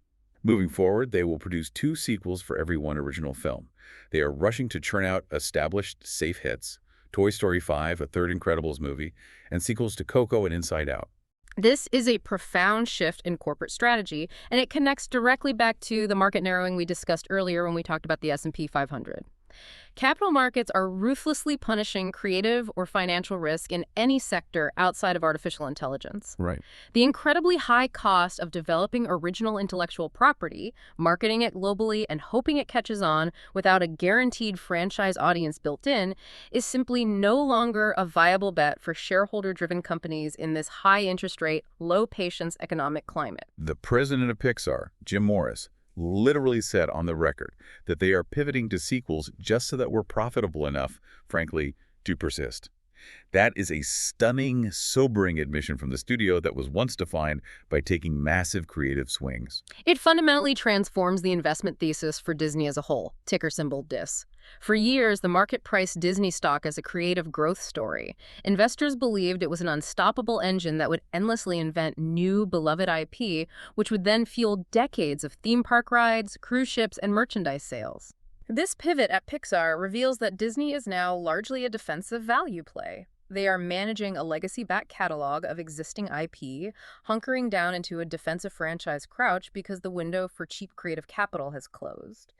Speaker 1: Moving forward, they will produce 2 sequels for every 1 original film. They are rushing to churn out established, safe hits, Toy Story 5, a third Incredibles movie, and sequels to Coco and Inside Out.
Speaker 3: This is a profound shift in corporate strategy, and it connects directly back to the market narrowing we discussed earlier when we talked about the S&P 500. Capital markets are ruthlessly punishing creative or financial risk in any sector outside of artificial intelligence.
Speaker 1: Right.
Speaker 3: The incredibly high cost of developing original intellectual property, marketing it globally, and hoping it catches on without a guaranteed franchise audience built in is simply no longer a viable bet for shareholder-driven companies in this high-interest rate, low-patience economic climate.
Speaker 1: The president of Pixar, Jim Morris, literally said on the record that they are pivoting to sequels just so that we're profitable enough, frankly, to persist. That is a stunning, sobering admission from the studio that was once defined by taking massive creative swings.
Speaker 3: It fundamentally transforms the investment thesis for Disney as a whole, ticker symbol DIS. For years, the market priced Disney stock as a creative growth story. Investors believed it was an unstoppable engine that would endlessly invent new, beloved IP, which would then fuel decades of theme park rides, cruise ships, and merchandise sales. This pivot at Pixar reveals that Disney is now largely a defensive value play. They are managing a legacy-backed catalog of existing IP, hunkering down into a defensive franchise crouch because the window for cheap creative capital has closed.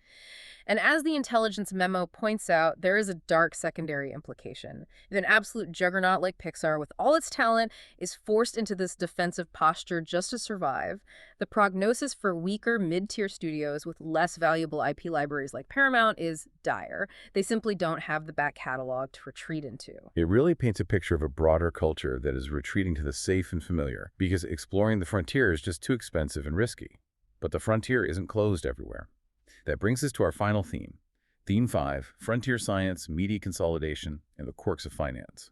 Speaker 3: And as the intelligence memo points out, there is a dark secondary implication. If an absolute juggernaut like Pixar, with all its talent, is forced into this defensive posture just to survive, the prognosis for weaker mid-tier studios with less valuable IP libraries like Paramount is dire. They simply don't have the back catalog to retreat into.
Speaker 1: It really paints a picture of a broader culture that is retreating to the safe and familiar, because exploring the frontier is just too expensive and risky. But the frontier isn't closed everywhere. That brings us to our final theme. Theme 5, Frontier Science, Media Consolidation, and the Quirks of Finance.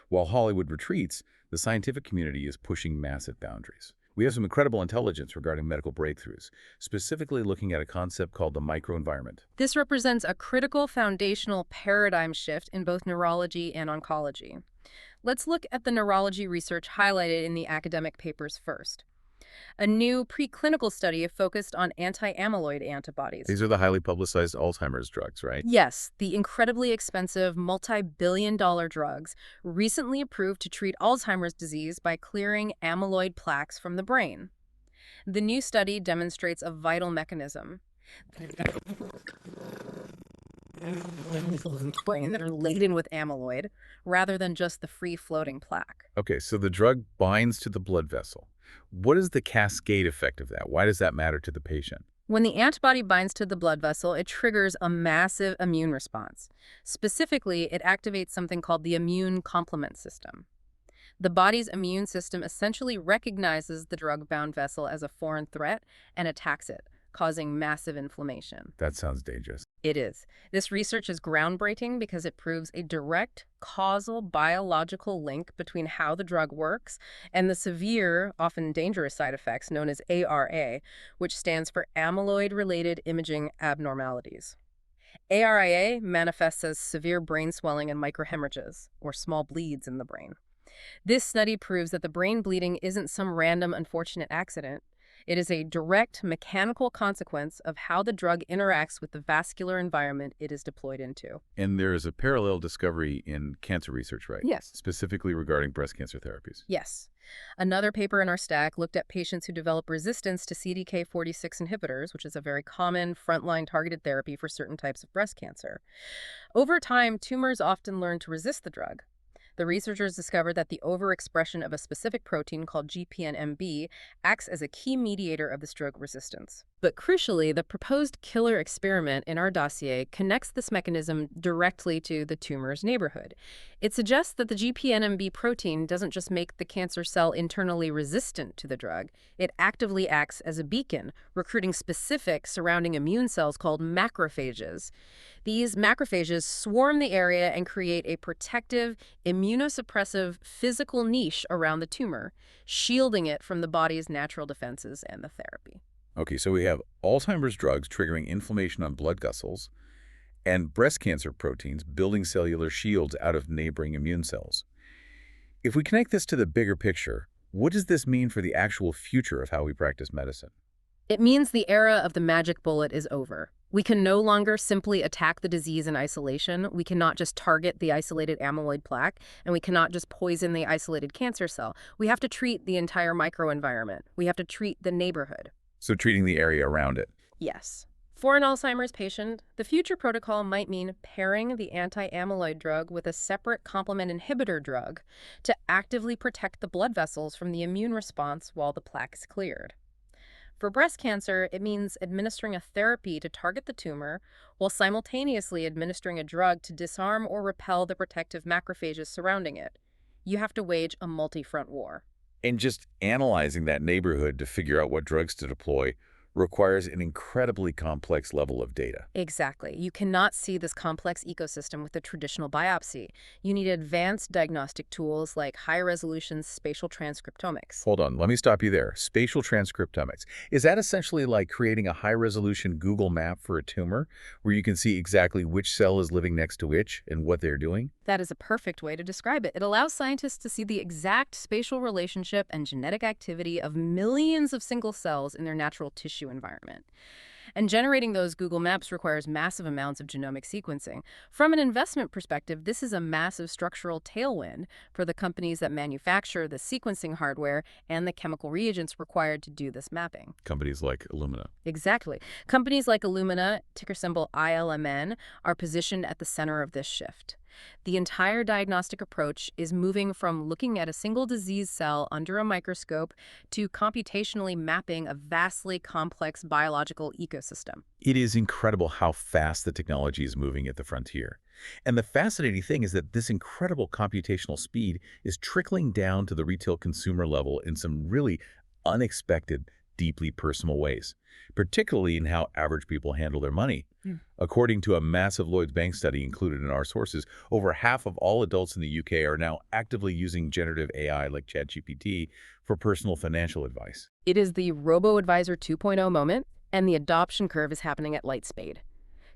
Speaker 1: While Hollywood retreats, the scientific community is pushing massive boundaries. We have some incredible intelligence regarding medical breakthroughs, specifically looking at a concept called the microenvironment.
Speaker 3: This represents a critical foundational paradigm shift in both neurology and oncology. Let's look at the neurology research highlighted in the academic papers first. A new preclinical study focused on anti-amyloid antibodies.
Speaker 1: These are the highly publicized Alzheimer's drugs, right?
Speaker 3: Yes, the incredibly expensive multi-billion-dollar drugs recently approved to treat Alzheimer's disease by clearing amyloid plaques from the brain. The new study demonstrates a vital mechanism. Brain that are laden with amyloid, rather than just the free-floating plaque.
Speaker 1: Okay, so the drug binds to the blood vessel. What is the cascade effect of that? Why does that matter to the patient?
Speaker 3: When the antibody binds to the blood vessel, it triggers a massive immune response. Specifically, it activates something called the immune complement system. The body's immune system essentially recognizes the drug-bound vessel as a foreign threat and attacks it, causing massive inflammation.
Speaker 1: That sounds dangerous.
Speaker 3: It is. This research is groundbreaking because it proves a direct causal biological link between how the drug works and the severe, often dangerous side effects known as ARA, which stands for amyloid-related imaging abnormalities. ARIA manifests as severe brain swelling and microhemorrhages, or small bleeds in the brain. This study proves that the brain bleeding isn't some random unfortunate accident. It is a direct mechanical consequence of how the drug interacts with the vascular environment it is deployed into.
Speaker 1: And there is a parallel discovery in cancer research, right?
Speaker 3: Yes.
Speaker 1: Specifically regarding breast cancer therapies.
Speaker 3: Yes. Another paper in our stack looked at patients who develop resistance to CDK46 inhibitors, which is a very common frontline targeted therapy for certain types of breast cancer. Over time, tumors often learn to resist the drug. The researchers discovered that the overexpression of a specific protein called GPNMB acts as a key mediator of this drug resistance. But crucially, the proposed killer experiment in our dossier connects this mechanism directly to the tumor's neighborhood. It suggests that the GPNMB protein doesn't just make the cancer cell internally resistant to the drug, it actively acts as a beacon, recruiting specific surrounding immune cells called macrophages. These macrophages swarm the area and create a protective, immunosuppressive physical niche around the tumor, shielding it from the body's natural defenses and the therapy.
Speaker 1: Okay, so we have Alzheimer's drugs triggering inflammation on blood vessels and breast cancer proteins building cellular shields out of neighboring immune cells. If we connect this to the bigger picture, what does this mean for the actual future of how we practice medicine?
Speaker 3: It means the era of the magic bullet is over. We can no longer simply attack the disease in isolation. We cannot just target the isolated amyloid plaque, and we cannot just poison the isolated cancer cell. We have to treat the entire microenvironment. We have to treat the neighborhood.
Speaker 1: So treating the area around it.
Speaker 3: Yes. For an Alzheimer's patient, the future protocol might mean pairing the anti-amyloid drug with a separate complement inhibitor drug to actively protect the blood vessels from the immune response while the plaque is cleared. For breast cancer, it means administering a therapy to target the tumor while simultaneously administering a drug to disarm or repel the protective macrophages surrounding it. You have to wage a multi-front war.
Speaker 1: And just analyzing that neighborhood to figure out what drugs to deploy requires an incredibly complex level of data.
Speaker 3: Exactly. You cannot see this complex ecosystem with a traditional biopsy. You need advanced diagnostic tools like high-resolution spatial transcriptomics.
Speaker 1: Hold on, let me stop you there. Spatial transcriptomics. Is that essentially like creating a high-resolution Google map for a tumor where you can see exactly which cell is living next to which and what they're doing?
Speaker 3: That is a perfect way to describe it. It allows scientists to see the exact spatial relationship and genetic activity of millions of single cells in their natural tissue environment. And generating those Google Maps requires massive amounts of genomic sequencing. From an investment perspective, this is a massive structural tailwind for the companies that manufacture the sequencing hardware and the chemical reagents required to do this mapping.
Speaker 1: Companies like Illumina.
Speaker 3: Exactly. Companies like Illumina, ticker symbol ILMN, are positioned at the center of this shift. The entire diagnostic approach is moving from looking at a single disease cell under a microscope to computationally mapping a vastly complex biological ecosystem.
Speaker 1: It is incredible how fast the technology is moving at the frontier. And the fascinating thing is that this incredible computational speed is trickling down to the retail consumer level in some really unexpected, deeply personal ways, particularly in how average people handle their money.
Speaker 3: Hmm.
Speaker 1: According to a massive Lloyds Bank study included in our sources, over half of all adults in the UK are now actively using generative AI like ChatGPT for personal financial advice.
Speaker 3: It is the robo-advisor 2.0 moment, and the adoption curve is happening at light speed.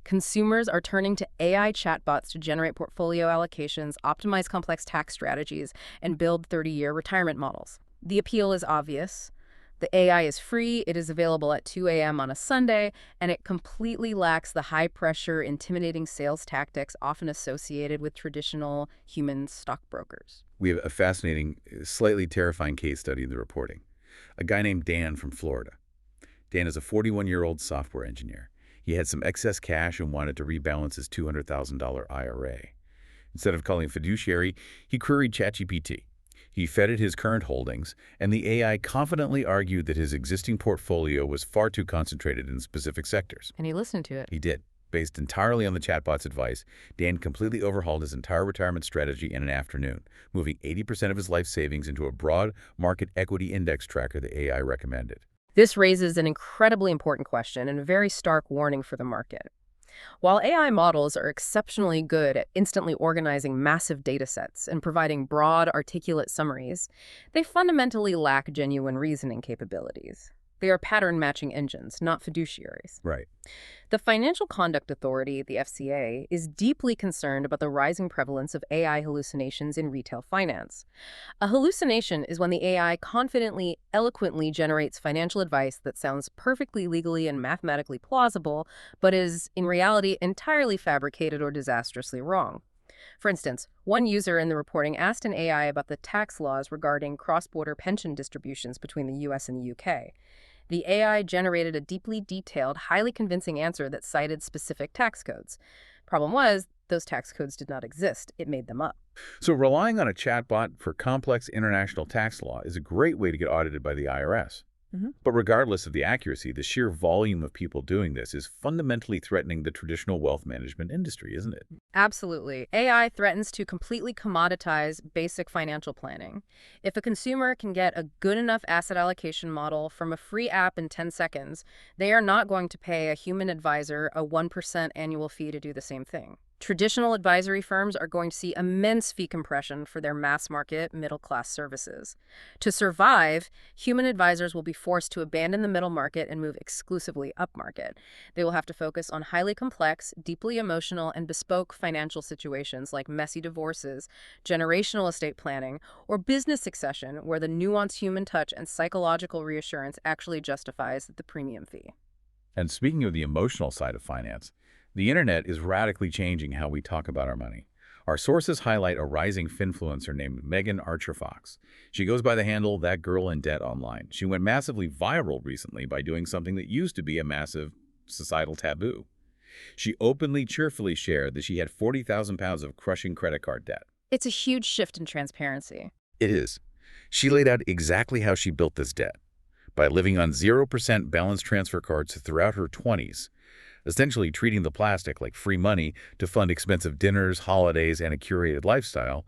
Speaker 3: Consumers are turning to AI chatbots to generate portfolio allocations, optimize complex tax strategies, and build 30-year retirement models. The appeal is obvious. The AI is free, it is available at 2 a.m. on a Sunday, and it completely lacks the high-pressure, intimidating sales tactics often associated with traditional human stockbrokers.
Speaker 1: We have a fascinating, slightly terrifying case study in the reporting. A guy named Dan from Florida. Dan is a 41-year-old software engineer. He had some excess cash and wanted to rebalance his $200,000 IRA. Instead of calling a fiduciary, he queried ChatGPT. He fed it his current holdings, and the AI confidently argued that his existing portfolio was far too concentrated in specific sectors.
Speaker 3: And he listened to it.
Speaker 1: He did. Based entirely on the chatbot's advice, Dan completely overhauled his entire retirement strategy in an afternoon, moving 80% of his life savings into a broad market equity index tracker the AI recommended.
Speaker 3: This raises an incredibly important question and a very stark warning for the market. While AI models are exceptionally good at instantly organizing massive data sets and providing broad, articulate summaries, they fundamentally lack genuine reasoning capabilities. They are pattern-matching engines, not fiduciaries.
Speaker 1: Right.
Speaker 3: The Financial Conduct Authority, the FCA, is deeply concerned about the rising prevalence of AI hallucinations in retail finance. A hallucination is when the AI confidently, eloquently generates financial advice that sounds perfectly legally and mathematically plausible, but is, in reality, entirely fabricated or disastrously wrong. For instance, one user in the reporting asked an AI about the tax laws regarding cross-border pension distributions between the US and the UK. The AI generated a deeply detailed, highly convincing answer that cited specific tax codes. Problem was, those tax codes did not exist. It made them up.
Speaker 1: So relying on a chatbot for complex international tax law is a great way to get audited by the IRS. But regardless of the accuracy, the sheer volume of people doing this is fundamentally threatening the traditional wealth management industry, isn't it?
Speaker 3: Absolutely. AI threatens to completely commoditize basic financial planning. If a consumer can get a good enough asset allocation model from a free app in 10 seconds, they are not going to pay a human advisor a 1% annual fee to do the same thing. Traditional advisory firms are going to see immense fee compression for their mass market, middle-class services. To survive, human advisors will be forced to abandon the middle market and move exclusively upmarket. They will have to focus on highly complex, deeply emotional, and bespoke financial situations like messy divorces, generational estate planning, or business succession, where the nuanced human touch and psychological reassurance actually justifies the premium fee.
Speaker 1: And speaking of the emotional side of finance, the internet is radically changing how we talk about our money. Our sources highlight a rising finfluencer named Megan Archer Fox. She goes by the handle That Girl in Debt online. She went massively viral recently by doing something that used to be a massive societal taboo. She openly, cheerfully shared that she had 40,000 pounds of crushing credit card debt.
Speaker 3: It's a huge shift in transparency.
Speaker 1: It is. She laid out exactly how she built this debt. By living on 0% balance transfer cards throughout her 20s, essentially treating the plastic like free money to fund expensive dinners, holidays, and a curated lifestyle,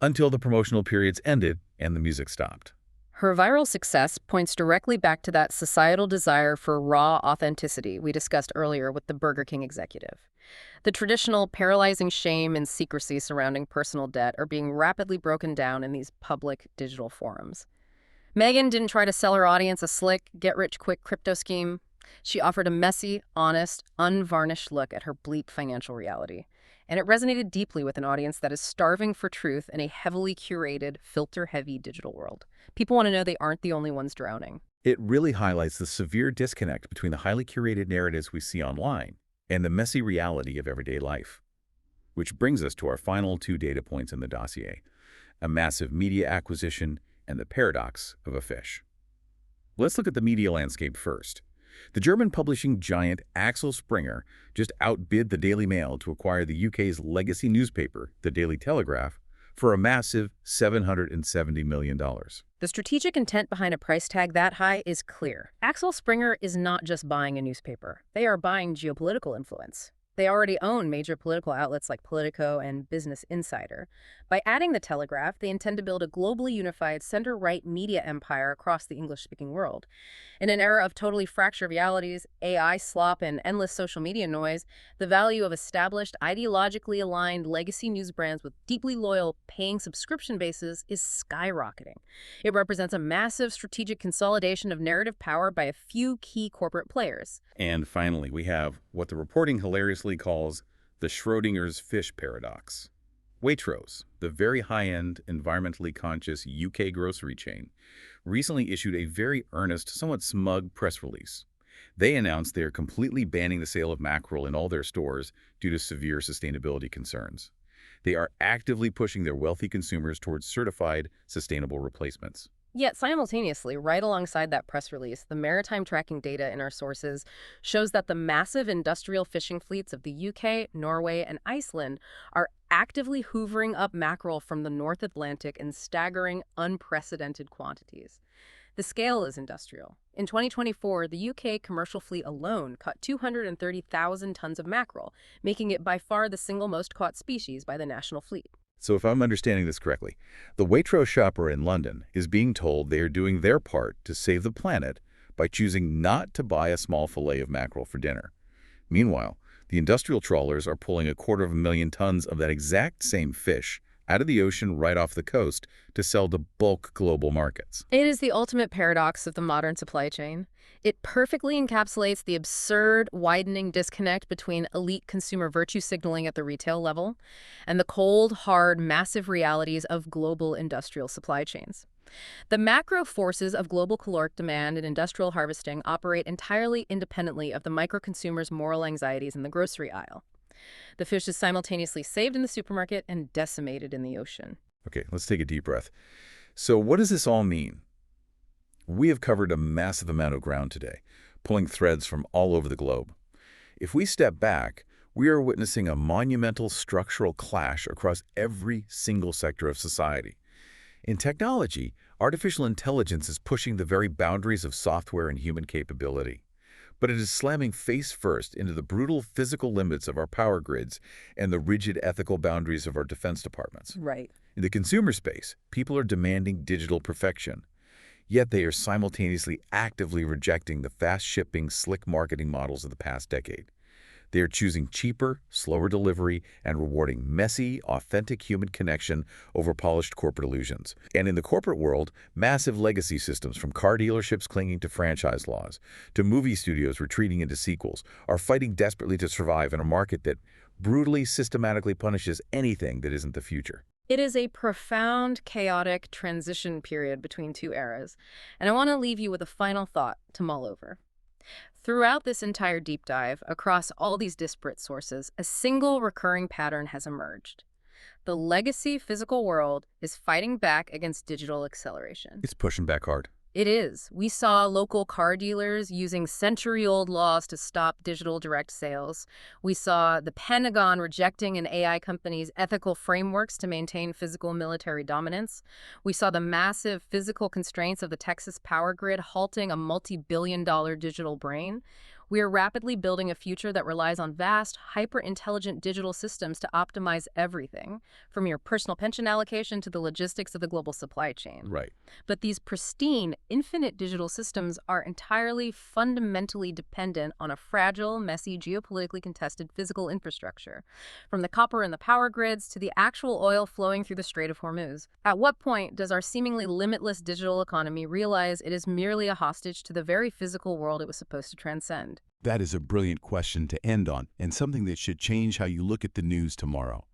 Speaker 1: until the promotional periods ended and the music stopped.
Speaker 3: Her viral success points directly back to that societal desire for raw authenticity we discussed earlier with the Burger King executive. The traditional paralyzing shame and secrecy surrounding personal debt are being rapidly broken down in these public digital forums. Megan didn't try to sell her audience a slick, get-rich-quick crypto scheme. She offered a messy, honest, unvarnished look at her bleak financial reality. And it resonated deeply with an audience that is starving for truth in a heavily curated, filter-heavy digital world. People want to know they aren't the only ones drowning.
Speaker 1: It really highlights the severe disconnect between the highly curated narratives we see online and the messy reality of everyday life. Which brings us to our final two data points in the dossier: a massive media acquisition and the paradox of a fish. Let's look at the media landscape first. The German publishing giant Axel Springer just outbid the Daily Mail to acquire the UK's legacy newspaper, the Daily Telegraph, for a massive $770 million.
Speaker 3: The strategic intent behind a price tag that high is clear. Axel Springer is not just buying a newspaper. They are buying geopolitical influence. They already own major political outlets like Politico and Business Insider. By adding The Telegraph, they intend to build a globally unified center-right media empire across the English-speaking world. In an era of totally fractured realities, AI slop, and endless social media noise, the value of established, ideologically aligned legacy news brands with deeply loyal, paying subscription bases is skyrocketing. It represents a massive strategic consolidation of narrative power by a few key corporate players.
Speaker 1: And finally, we have what the reporting hilariously calls the Schrodinger's fish paradox. Waitrose, the very high-end, environmentally conscious UK grocery chain, recently issued a very earnest, somewhat smug press release. They announced they are completely banning the sale of mackerel in all their stores due to severe sustainability concerns. They are actively pushing their wealthy consumers towards certified, sustainable replacements.
Speaker 3: Yet simultaneously, right alongside that press release, the maritime tracking data in our sources shows that the massive industrial fishing fleets of the UK, Norway, and Iceland are actively hoovering up mackerel from the North Atlantic in staggering, unprecedented quantities. The scale is industrial. In 2024, the UK commercial fleet alone caught 230,000 tons of mackerel, making it by far the single most caught species by the national fleet.
Speaker 1: So if I'm understanding this correctly, the Waitrose shopper in London is being told they are doing their part to save the planet by choosing not to buy a small fillet of mackerel for dinner. Meanwhile, the industrial trawlers are pulling 250,000 tons of that exact same fish out of the ocean right off the coast to sell to bulk global markets.
Speaker 3: It is the ultimate paradox of the modern supply chain. It perfectly encapsulates the absurd, widening disconnect between elite consumer virtue signaling at the retail level and the cold, hard, massive realities of global industrial supply chains. The macro forces of global caloric demand and industrial harvesting operate entirely independently of the micro-consumer's moral anxieties in the grocery aisle. The fish is simultaneously saved in the supermarket and decimated in the ocean.
Speaker 1: Okay, let's take a deep breath. So what does this all mean? We have covered a massive amount of ground today, pulling threads from all over the globe. If we step back, we are witnessing a monumental structural clash across every single sector of society. In technology, artificial intelligence is pushing the very boundaries of software and human capability. But it is slamming face first into the brutal physical limits of our power grids and the rigid ethical boundaries of our defense departments.
Speaker 3: Right.
Speaker 1: In the consumer space, people are demanding digital perfection. Yet they are simultaneously actively rejecting the fast-shipping, slick marketing models of the past decade. They are choosing cheaper, slower delivery, and rewarding messy, authentic human connection over polished corporate illusions. And in the corporate world, massive legacy systems, from car dealerships clinging to franchise laws to movie studios retreating into sequels, are fighting desperately to survive in a market that brutally, systematically punishes anything that isn't the future.
Speaker 3: It is a profound, chaotic transition period between two eras, and I want to leave you with a final thought to mull over. Throughout this entire deep dive, across all these disparate sources, a single recurring pattern has emerged. The legacy physical world is fighting back against digital acceleration.
Speaker 1: It's pushing back hard.
Speaker 3: It is. We saw local car dealers using century-old laws to stop digital direct sales. We saw the Pentagon rejecting an AI company's ethical frameworks to maintain physical military dominance. We saw the massive physical constraints of the Texas power grid halting a multi-billion-dollar digital brain. We are rapidly building a future that relies on vast, hyper-intelligent digital systems to optimize everything, from your personal pension allocation to the logistics of the global supply chain.
Speaker 1: Right.
Speaker 3: But these pristine, infinite digital systems are entirely fundamentally dependent on a fragile, messy, geopolitically contested physical infrastructure, from the copper in the power grids to the actual oil flowing through the Strait of Hormuz. At what point does our seemingly limitless digital economy realize it is merely a hostage to the very physical world it was supposed to transcend?
Speaker 2: That is a brilliant question to end on, and something that should change how you look at the news tomorrow.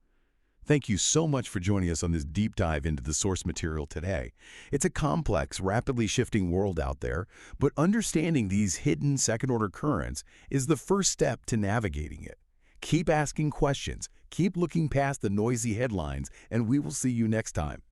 Speaker 2: Thank you so much for joining us on this deep dive into the source material today. It's a complex, rapidly shifting world out there, but understanding these hidden second-order currents is the first step to navigating it. Keep asking questions, keep looking past the noisy headlines, and we will see you next time.